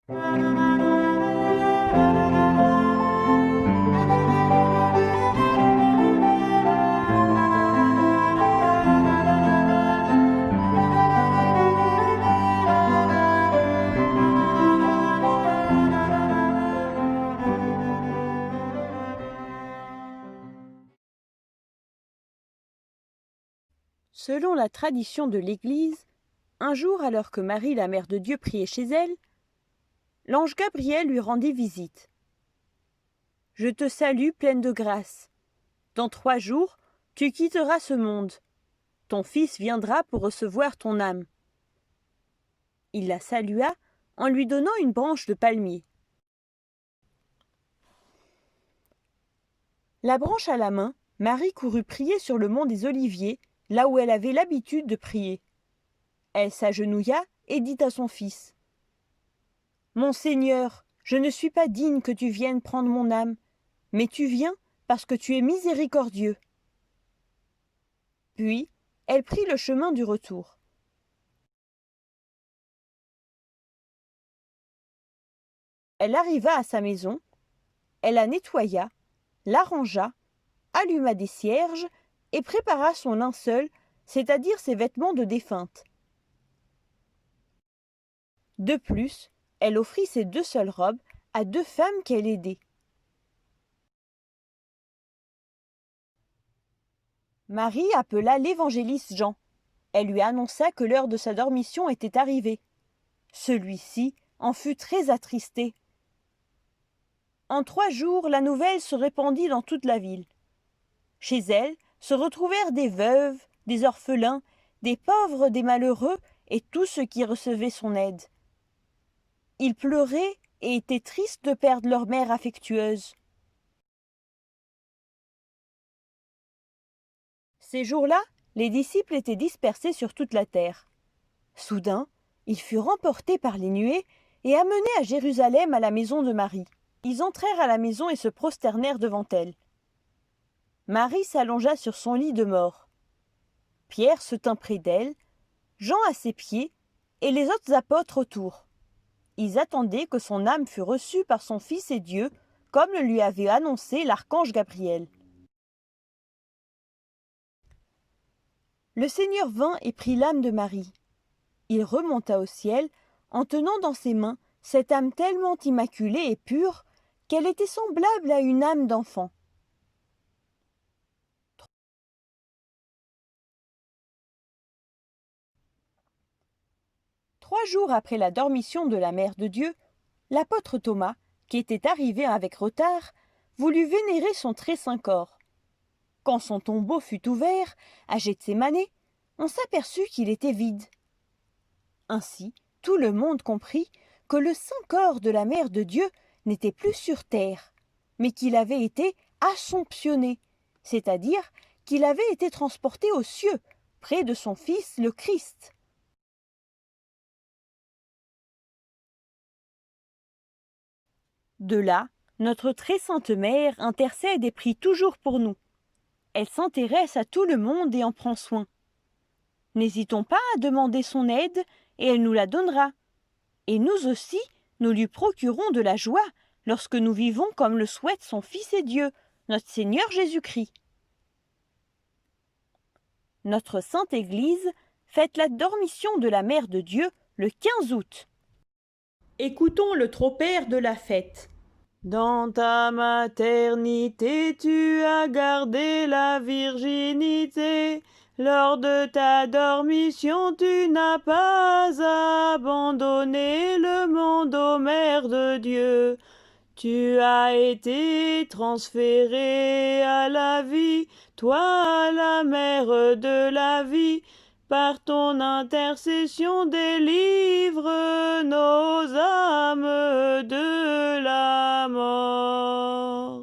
Selon la tradition de l'Église, un jour, alors que Marie, la Mère de Dieu, priait chez elle, l'ange Gabriel lui rendit visite. « Je te salue, pleine de grâce. Dans 3 jours, tu quitteras ce monde. Ton fils viendra pour recevoir ton âme. » Il la salua en lui donnant une branche de palmier. La branche à la main, Marie courut prier sur le mont des Oliviers, là où elle avait l'habitude de prier. Elle s'agenouilla et dit à son fils : « Mon Seigneur, je ne suis pas digne que tu viennes prendre mon âme, mais tu viens parce que tu es miséricordieux. » Puis, elle prit le chemin du retour. Elle arriva à sa maison, elle la nettoya, l'arrangea, alluma des cierges et prépara son linceul, c'est-à-dire ses vêtements de défunte. De plus, elle offrit ses 2 seules robes à 2 femmes qu'elle aidait. Marie appela l'évangéliste Jean. Elle lui annonça que l'heure de sa dormition était arrivée. Celui-ci en fut très attristé. En 3 jours, la nouvelle se répandit dans toute la ville. Chez elle se retrouvèrent des veuves, des orphelins, des pauvres, des malheureux et tous ceux qui recevaient son aide. Ils pleuraient et étaient tristes de perdre leur mère affectueuse. Ces jours-là, les disciples étaient dispersés sur toute la terre. Soudain, ils furent emportés par les nuées et amenés à Jérusalem à la maison de Marie. Ils entrèrent à la maison et se prosternèrent devant elle. Marie s'allongea sur son lit de mort. Pierre se tint près d'elle, Jean à ses pieds et les autres apôtres autour. Ils attendaient que son âme fût reçue par son Fils et Dieu, comme le lui avait annoncé l'archange Gabriel. Le Seigneur vint et prit l'âme de Marie. Il remonta au ciel en tenant dans ses mains cette âme tellement immaculée et pure qu'elle était semblable à une âme d'enfant. Trois jours après la dormition de la Mère de Dieu, l'apôtre Thomas, qui était arrivé avec retard, voulut vénérer son très saint corps. Quand son tombeau fut ouvert, à Gethsémanée, on s'aperçut qu'il était vide. Ainsi, tout le monde comprit que le saint corps de la Mère de Dieu n'était plus sur terre, mais qu'il avait été assomptionné, c'est-à-dire qu'il avait été transporté aux cieux, près de son Fils le Christ. De là, notre très sainte Mère intercède et prie toujours pour nous. Elle s'intéresse à tout le monde et en prend soin. N'hésitons pas à demander son aide et elle nous la donnera. Et nous aussi, nous lui procurons de la joie lorsque nous vivons comme le souhaite son Fils et Dieu, notre Seigneur Jésus-Christ. Notre Sainte Église fête la dormition de la Mère de Dieu le 15 août. Écoutons le tropère de la fête. Dans ta maternité, tu as gardé la virginité. Lors de ta dormition, tu n'as pas abandonné le monde ô Mère de Dieu. Tu as été transférée à la vie, toi la Mère de la vie. Par ton intercession, délivre nos âmes de la mort.